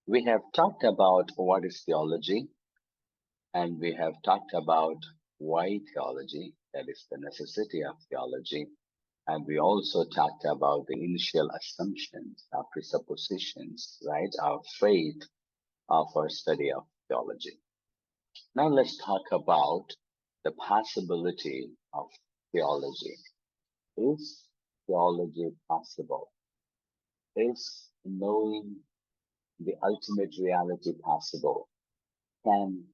We have talked about what is theology, and we have talked about why theology, that is the necessity of theology. And we also talked about the initial assumptions, our presuppositions, right? Our faith of our study of theology. Now let's talk about the possibility of theology. Is theology possible? Is knowing the ultimate reality possible? Can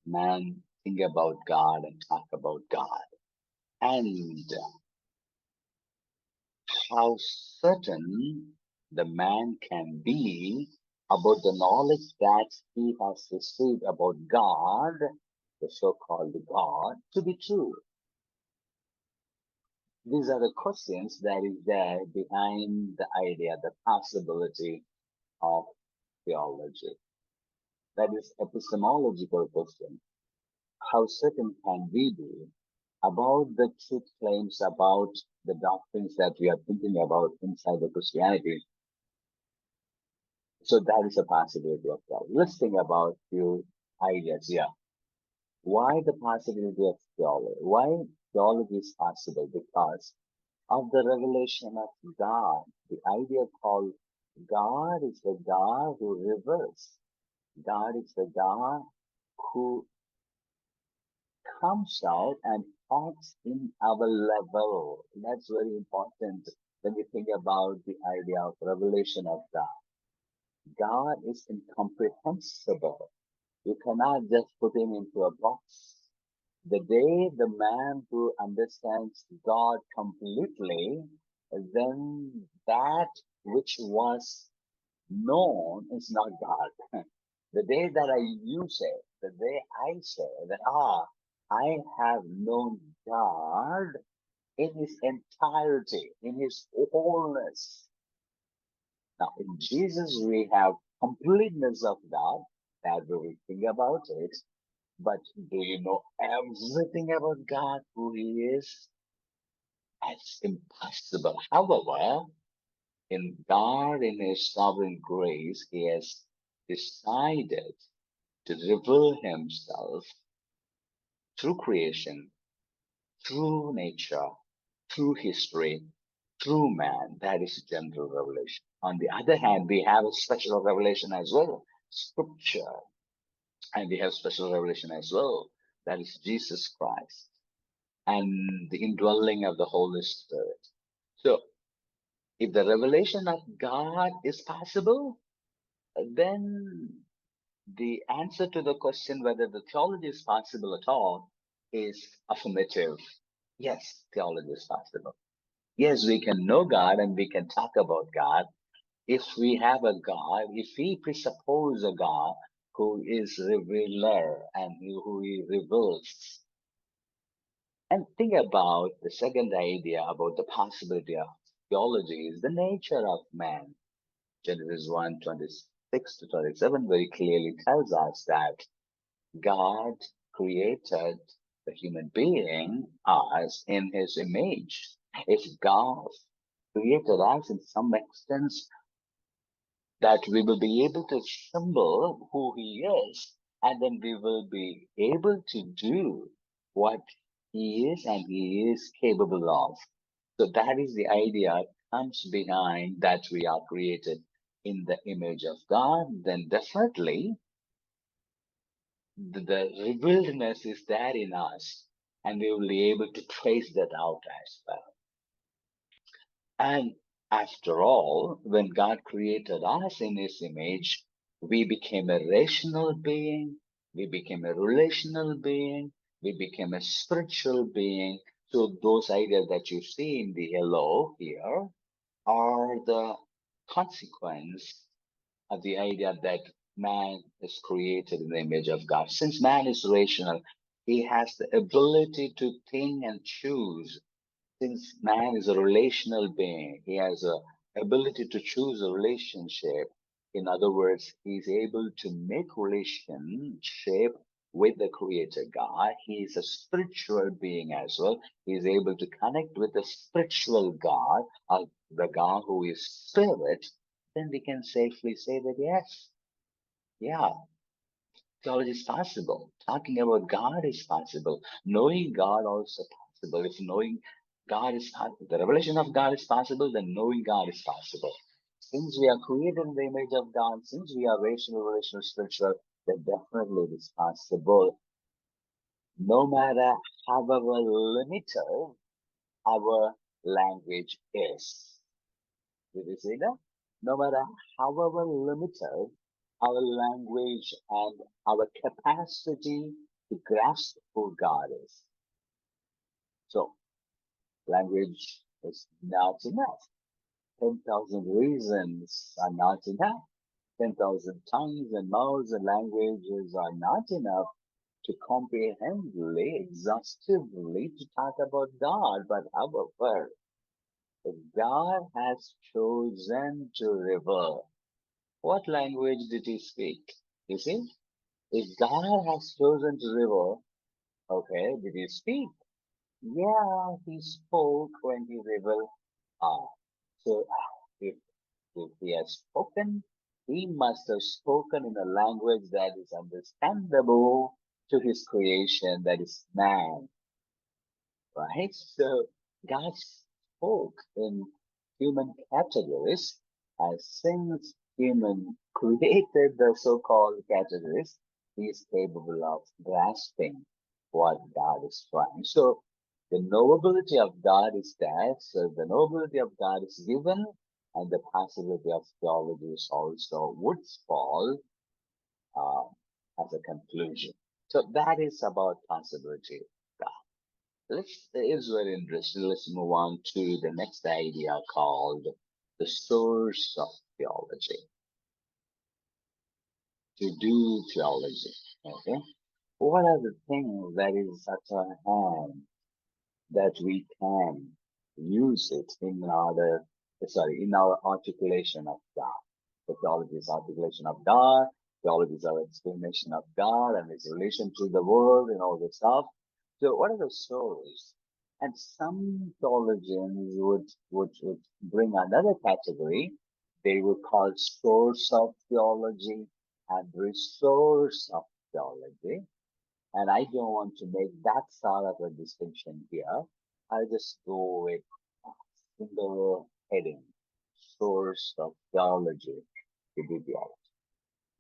man think about God and talk about God? And how certain the man can be about the knowledge that he has received about God, the so-called God, to be true. These are the questions that is there behind the idea, the possibility of theology. That is epistemological question. How certain can we be about the truth claims about the doctrines that we are thinking about inside the Christianity? So that is a possibility of God. Let's think about few ideas here. Why the possibility of theology? Why theology is possible? Because of the revelation of God. The idea called God is the God who reveals. God is the God who comes out and talks in our level. That's very important when we think about the idea of revelation of God. God is incomprehensible. You cannot just put him into a box. The day the man who understands God completely, then that which was known is not God. The day that you say, the day I say that, I have known God in his entirety, in his wholeness. Now, in Jesus, we have completeness of God, that we will think about it. But do you know everything about God, who he is? That's impossible. However, in God, in his sovereign grace, he has decided to reveal himself through creation, through nature, through history, through man. That is general revelation. On the other hand, we have a special revelation as well, scripture, and we have special revelation as well. That is Jesus Christ and the indwelling of the Holy Spirit. So, if the revelation of God is possible, then the answer to the question whether the theology is possible at all is affirmative. Yes, theology is possible. Yes, we can know God and we can talk about God. If we have a God, if we presuppose a God who is revealer and who he reveals. And think about the second idea about the possibility of theology is the nature of man. Genesis 1:26 to 27 very clearly tells us that God created the human being as in his image. If God created us in some extent that we will be able to assemble who he is, and then we will be able to do what he is and he is capable of. So that is the idea comes behind that we are created in the image of God. Then definitely the revealedness is there in us, and we will be able to trace that out as well. And after all, when God created us in his image, we became a rational being, we became a relational being, we became a spiritual being. So those ideas that you see in the yellow here are the consequence of the idea that man is created in the image of God. Since man is rational, he has the ability to think and choose. Since man is a relational being, he has a ability to choose a relationship. In other words, he's able to make relationship with the creator God. He is a spiritual being as well. He is able to connect with the spiritual God, the God who is spirit. Then we can safely say that yes, Yeah, theology is possible. Talking about God is possible. Knowing God also possible. If knowing God is the revelation of God is possible, then knowing God is possible. Since we are created in the image of God, since we are rational, relational, spiritual, then definitely it is possible. No matter however limited our language is. Did you see that? No matter however limited our language and our capacity to grasp who God is. So, language is not enough. 10,000 reasons are not enough. 10,000 tongues and mouths and languages are not enough to comprehensively, exhaustively to talk about God. But however, if God has chosen to reveal, what language did he speak? You see, if God has chosen to reveal, okay, did he speak? Yeah, he spoke when he revealed. Ah, so if he has spoken, he must have spoken in a language that is understandable to his creation, that is man, right? So God spoke in human categories, as since human created the so-called categories, he is capable of grasping what God is trying. So the knowability of God is there. So the knowability of God is given, and the possibility of theology is also would fall uh, as a conclusion. So that is about possibility. It's very interesting. Let's move on to the next idea called the source of theology. To do theology. Okay. What are the things that is at our hand that we can use it in in our articulation of God? The theology is articulation of God. Theology is our explanation of God and His relation to the world and all this stuff. So, what are the sources? And some theologians would bring another category. They would call source of theology and resource of theology. And I don't want to make that sort of a distinction here. I'll just go with a single heading, source of theology to be theology.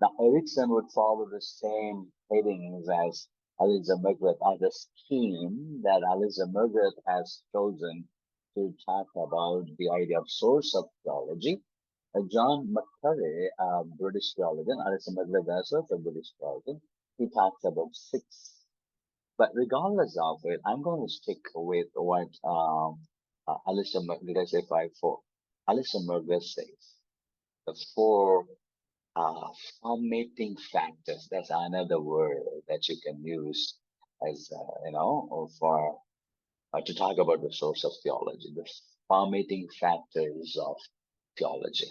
Now, Erickson would follow the same headings as Aliza Margaret, as a scheme that Aliza Margaret has chosen to talk about the idea of source of theology. John McCurry, a British theologian, Aliza Margaret also a British theologian, he talks about six. But regardless of it, I'm going to stick with what did I say five, four? Aliza Margaret says the four uh, formatting factors. That's another word that you can use as, for to talk about the source of theology, the formatting factors of theology.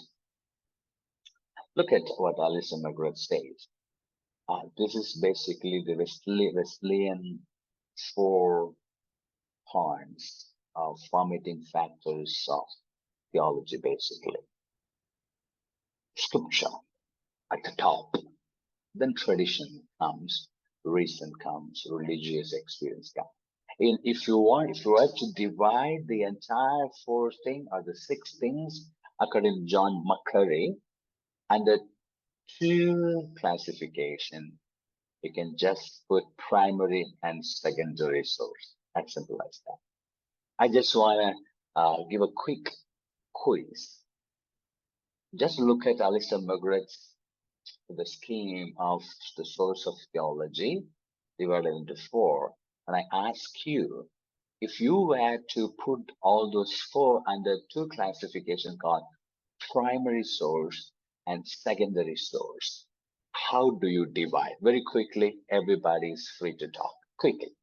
Look at what Alison McGrath says. This is basically the Wesleyan four points of formatting factors of theology, basically. Scripture at the top. Then tradition comes, reason comes, religious experience comes. If you were to divide the entire four thing or the six things, according to John McCurry, under two classification, you can just put primary and secondary source. As simple as that. I just want to give a quick quiz. Just look at Alistair McGrath's the scheme of the source of theology divided into four. And I ask you, if you were to put all those four under two classifications called primary source and secondary source, how do you divide? Very quickly, everybody is free to talk. Quickly.